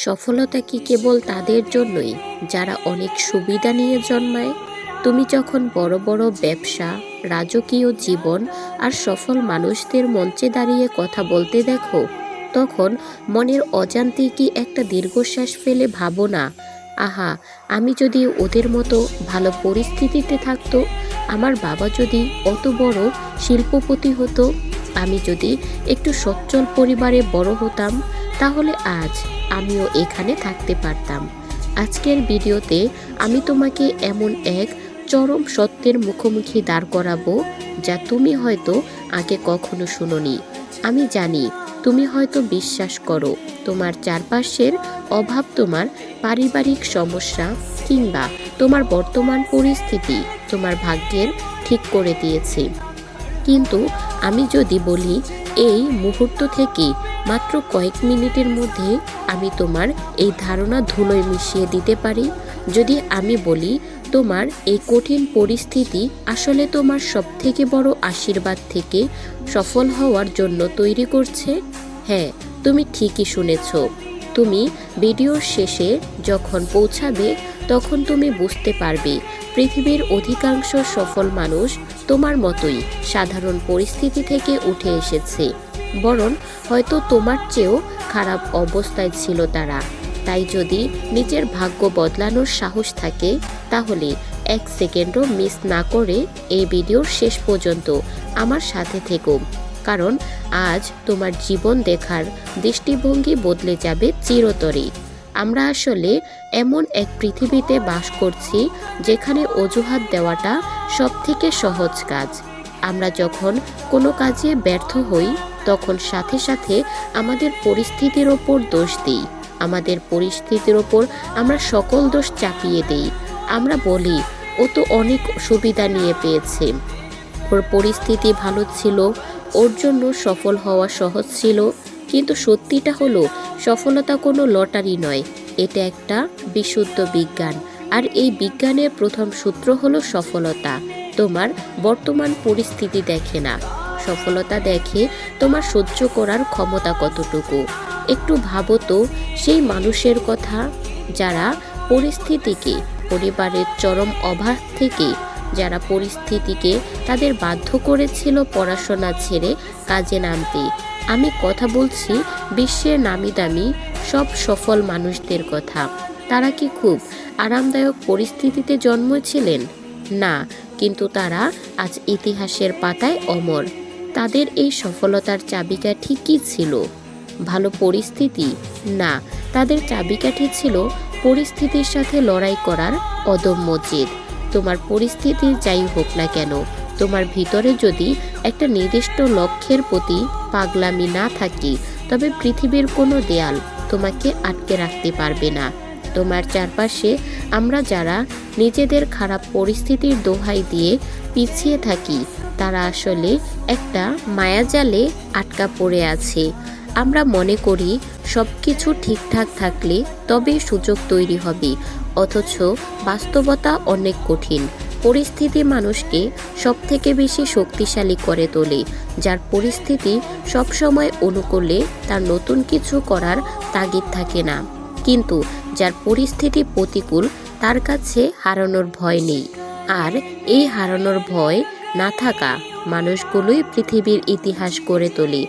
সফলতা কি কেবল তাদের জন্যই যারা অনেক সুবিধা নিয়ে জন্মায়? তুমি যখন বড় বড় ব্যবসা, রাজকীয় জীবন আর সফল মানুষদের মঞ্চে দাঁড়িয়ে কথা বলতে দেখো, তখন মনের অজান্তেই কি একটা দীর্ঘশ্বাস ফেলে ভাবো না, আহা, আমি যদি ওদের মতো ভালো পরিস্থিতিতে থাকতো, আমার বাবা যদি অত বড় শিল্পপতি হতো, আমি যদি একটু সচ্ছল পরিবারে বড় হতাম, তাহলে আজ আমিও এখানে থাকতে পারতাম। আজকের ভিডিওতে আমি তোমাকে এমন এক চরম সত্যের মুখোমুখি দাঁড় করাবো, যা তুমি হয়তো আগে কখনো শুনোনি। আমি জানি তুমি হয়তো বিশ্বাস করো তোমার চারপাশের অভাব তোমার পারিবারিক সমস্যা কিংবা তোমার বর্তমান পরিস্থিতি তোমার ভাগ্যের ঠিক করে দিয়েছে। কিন্তু আমি যদি বলি এই মুহূর্ত থেকে মাত্র কয়েক মিনিটের মধ্যে আমি তোমার এই ধারণা ধুলোয় মিশিয়ে দিতে পারি, যদি আমি বলি তোমার এই কঠিন পরিস্থিতি আসলে তোমার সবথেকে বড় আশীর্বাদ থেকে সফল হওয়ার জন্য তৈরি করছে, হ্যাঁ, তুমি ঠিকই শুনেছ। তুমি ভিডিওর শেষে যখন পৌঁছাবে তখন তুমি বুঝতে পারবে পৃথিবীর অধিকাংশ সফল মানুষ তোমার মতোই সাধারণ পরিস্থিতি থেকে উঠে এসেছে, বরং হয়তো তোমার চেয়েও খারাপ অবস্থায় ছিল তারা। তাই যদি নিজের ভাগ্য বদলানোর সাহস থাকে, তাহলে এক সেকেন্ডও মিস না করে এই ভিডিওর শেষ পর্যন্ত আমার সাথে থেকো, কারণ আজ তোমার জীবন দেখার দৃষ্টিভঙ্গি বদলে যাবে চিরতরে। আমরা আসলে এমন এক পৃথিবীতে বাস করছি যেখানে অজুহাত দেওয়াটা সবথেকে সহজ কাজ। আমরা যখন কোনো কাজে ব্যর্থ হই, তখন সাথে সাথে আমাদের পরিস্থিতির ওপর দোষ দিই। আমাদের পরিস্থিতির ওপর আমরা সকল দোষ চাপিয়ে দিই। আমরা বলি, ও তো অনেক সুবিধা নিয়ে পেয়েছে, ওর পরিস্থিতি ভালো ছিল, ওর জন্য সফল হওয়া সহজ ছিল। কিন্তু সত্যিটা হলো, সফলতা কোনো লটারি নয়, এটা একটা বিশুদ্ধ বিজ্ঞান। আর এই বিজ্ঞানের প্রথম সূত্র হলো সফলতা তোমার বর্তমান পরিস্থিতি দেখে না, সফলতা দেখে তোমার সহ্য করার ক্ষমতা কতটুকু। একটু ভাবো তো সেই মানুষের কথা যারা পরিস্থিতিকে, পরিবারের চরম অভাব থেকে যারা পরিস্থিতিকে তাদের বাধ্য করেছিল পড়াশোনা ছেড়ে কাজে নামতে। আমি কথা বলছি বিশ্বের নামি দামি সব সফল মানুষদের কথা। তারা কি খুব আরামদায়ক পরিস্থিতিতে জন্মেছিলেন? না, কিন্তু তারা আজ ইতিহাসের পাতায় অমর। তাদের এই সফলতার চাবিকাঠি কি ছিল? ভালো পরিস্থিতি? না, তাদের চাবিকাঠি ছিল পরিস্থিতির সাথে লড়াই করার অদম্য জেদ। তোমার পরিস্থিতি যাই হোক না কেন, তোমার ভিতরে যদি একটা নির্দিষ্ট লক্ষ্যের প্রতি পাগলামি না থাকে, তবে পৃথিবীর কোনো দেয়াল তোমাকে আটকে রাখতে পারবে না। তোমার চারপাশে আমরা যারা নিজেদের খারাপ পরিস্থিতির দোহাই দিয়ে পিছিয়ে থাকি, তারা আসলে একটা মায়াজালে আটকা পড়ে আছে। আমরা মনে করি সব কিছু ঠিকঠাক থাকলে তবে সুযোগ তৈরি হবে, অথচ বাস্তবতা অনেক কঠিন। পরিস্থিতি মানুষকে সবথেকে বেশি শক্তিশালী করে তোলে। যার পরিস্থিতি সবসময় অনুকূলে, তার নতুন কিছু করার তাগিদ থাকে না। কিন্তু যার পরিস্থিতি প্রতিকূল, তার কাছে হারানোর ভয় নেই। আর এই হারানোর ভয় না থাকা মানুষগুলোই পৃথিবীর ইতিহাস গড়ে তোলে।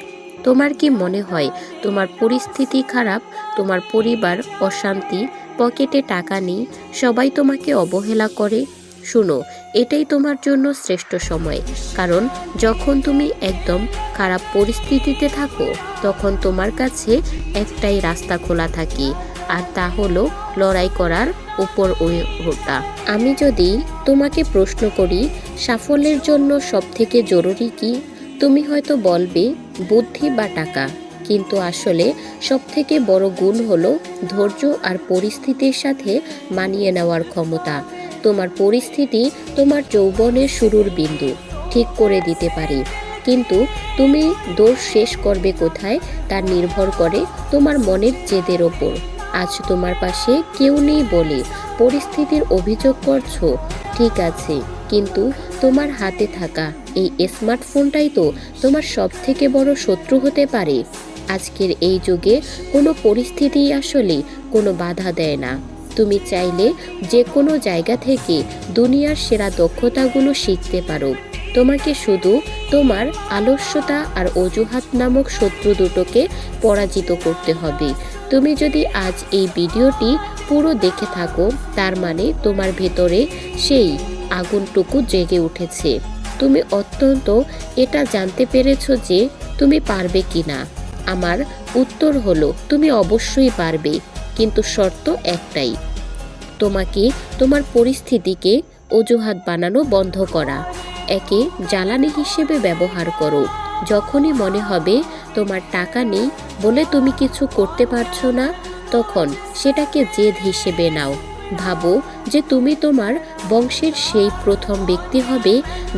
তোমার কি মনে হয় তোমার পরিস্থিতি খারাপ, তোমার পরিবার অশান্তি, পকেটে টাকা নেই, সবাই তোমাকে অবহেলা করে? শুনো, এটাই তোমার জন্য শ্রেষ্ঠ সময়। কারণ যখন তুমি একদম খারাপ পরিস্থিতিতে থাকো, তখন তোমার কাছে একটাই রাস্তা খোলা থাকে, আর তা হলো লড়াই করার উপর ওঠা। আমি যদি তোমাকে প্রশ্ন করি সাফল্যের জন্য সবথেকে জরুরি কি, তুমি হয়তো বলবে বুদ্ধি বা টাকা, কিন্তু আসলে সবথেকে বড় গুণ হলো ধৈর্য আর পরিস্থিতির সাথে মানিয়ে নেওয়ার ক্ষমতা। তোমার পরিস্থিতি তোমার যৌবনের শুরুর বিন্দু ঠিক করে দিতে পারে, কিন্তু তুমি দৌড় শেষ করবে কোথায় তা নির্ভর করে তোমার মনের জেদের ওপর। আজ তোমার পাশে কেউ নেই বলে পরিস্থিতির অভিযোগ করছো, ঠিক আছে, কিন্তু তোমার হাতে থাকা এই স্মার্টফোনটাই তো তোমার সবথেকে বড় শত্রু হতে পারে। আজকের এই যুগে কোনো পরিস্থিতি আসলে কোনো বাধা দেয় না। তুমি চাইলে যে কোনো জায়গা থেকে দুনিয়ার সেরা দক্ষতাগুলো শিখতে পারো। তোমাকে শুধু তোমার আলস্যতা আর অজুহাত নামক শত্রু দুটোকে পরাজিত করতে হবে। তুমি যদি আজ এই ভিডিওটি পুরো দেখে থাকো, তার মানে তোমার ভেতরে সেই আগুনটুকু জেগে উঠেছে। তুমি অত্যন্ত এটা জানতে পেরেছো যে তুমি পারবে কিনা। আমার উত্তর হলো তুমি অবশ্যই পারবে, কিন্তু শর্ত একটাই, তোমাকে তোমার পরিস্থিতিকে অজুহাত বানানো বন্ধ করা। একে জ্বালানি হিসেবে ব্যবহার করো। যখনই মনে হবে তোমার টাকা নেই বলে তুমি কিছু করতে পারছো না, তখন সেটাকে জেদ হিসেবে নাও। ভাবো যে তুমি তোমার বংশের সেই প্রথম ব্যক্তি হবে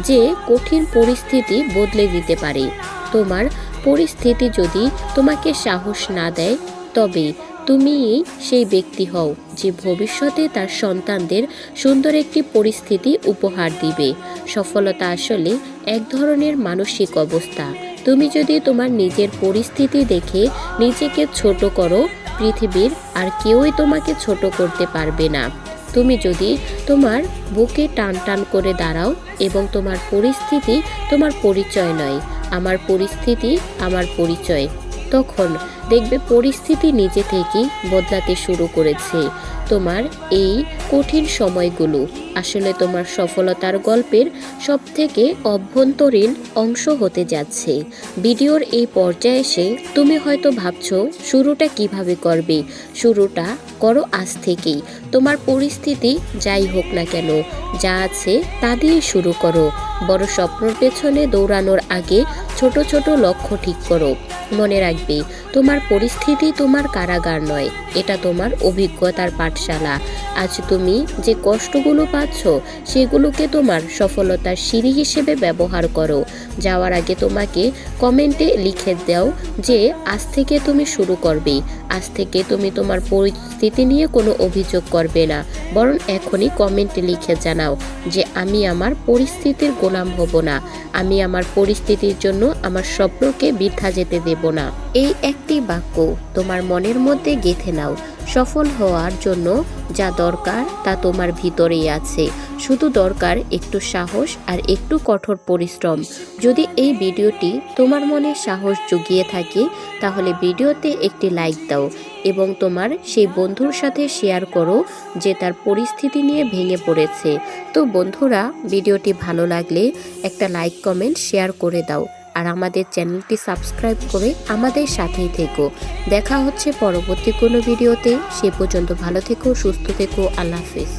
যে কঠিন পরিস্থিতি বদলে দিতে পারে। তোমার পরিস্থিতি যদি তোমাকে সাহস না দেয়, তবে তুমিই সেই ব্যক্তি হও যে ভবিষ্যতে তার সন্তানদের সুন্দর একটি পরিস্থিতি উপহার দিবে। সফলতা আসলে এক ধরনের মানসিক অবস্থা। তুমি যদি তোমার নিজের পরিস্থিতি দেখে নিজেকে ছোট করো, পৃথিবীর আর কেউই তোমাকে ছোট করতে পারবে না। তুমি যদি তোমার বুকে টান টান করে দাঁড়াও এবং তোমার পরিস্থিতি তোমার পরিচয় নয়, আমার পরিস্থিতি আমার পরিচয়, তখন দেখবে পরিস্থিতি নিজে থেকেই বদলাতে শুরু করেছে। তোমার এই কঠিন সময়গুলো আসলে তোমার সফলতার গল্পের সবথেকে অভ্যন্তরীণ অংশ হতে যাচ্ছে। ভিডিওর এই পর্যায়ে এসে তুমি হয়তো ভাবছো শুরুটা কিভাবে করবে। শুরুটা করো আজ থেকেই। তোমার পরিস্থিতি যাই হোক না কেন, যা আছে তা দিয়ে শুরু করো। বড় স্বপ্নের পেছনে দৌড়ানোর আগে ছোট ছোট লক্ষ্য ঠিক করো। মনে রাখবে, তোমার পরিস্থিতি তোমার কারাগার নয়, এটা তোমার অভিজ্ঞতার পাঠশালা। আজ তুমি যে কষ্টগুলো পাচ্ছ সেগুলোকে তোমার সফলতার সিঁড়ি হিসেবে ব্যবহার করো। যাওয়ার আগে তোমাকে কমেন্টে লিখে দাও যে আজ থেকে তুমি শুরু করবে। আজ থেকে তুমি তোমার পরিস্থিতি নিয়ে কোনো অভিযোগ করবে না, বরং এখনই কমেন্টে লিখে জানাও যে আমি আমার পরিস্থিতির গোলাম হব না, আমি আমার পরিস্থিতির জন্য আমার স্বপ্নকে বৃথা যেতে দেব না। এই একটি বাক্য তোমার মনের মধ্যে গেঁথে নাও। সফল হওয়ার জন্য যা দরকার তা তোমার ভিতরেই আছে, শুধু দরকার একটু সাহস আর একটু কঠোর পরিশ্রম। যদি এই ভিডিওটি তোমার মনে সাহস জুগিয়ে থাকে, তাহলে ভিডিওতে একটি লাইক দাও এবং তোমার সেই বন্ধুর সাথে শেয়ার করো যে তার পরিস্থিতি নিয়ে ভেঙে পড়েছে। তো বন্ধুরা, ভিডিওটি ভালো লাগলে একটা লাইক, কমেন্ট, শেয়ার করে দাও আর আমাদের চ্যানেলটি সাবস্ক্রাইব করে আমাদের সাথেই থেকো। দেখা হচ্ছে পরবর্তী কোনো ভিডিওতে। সে পর্যন্ত ভালো থেকো, সুস্থ থেকো। আল্লাহ হাফেজ।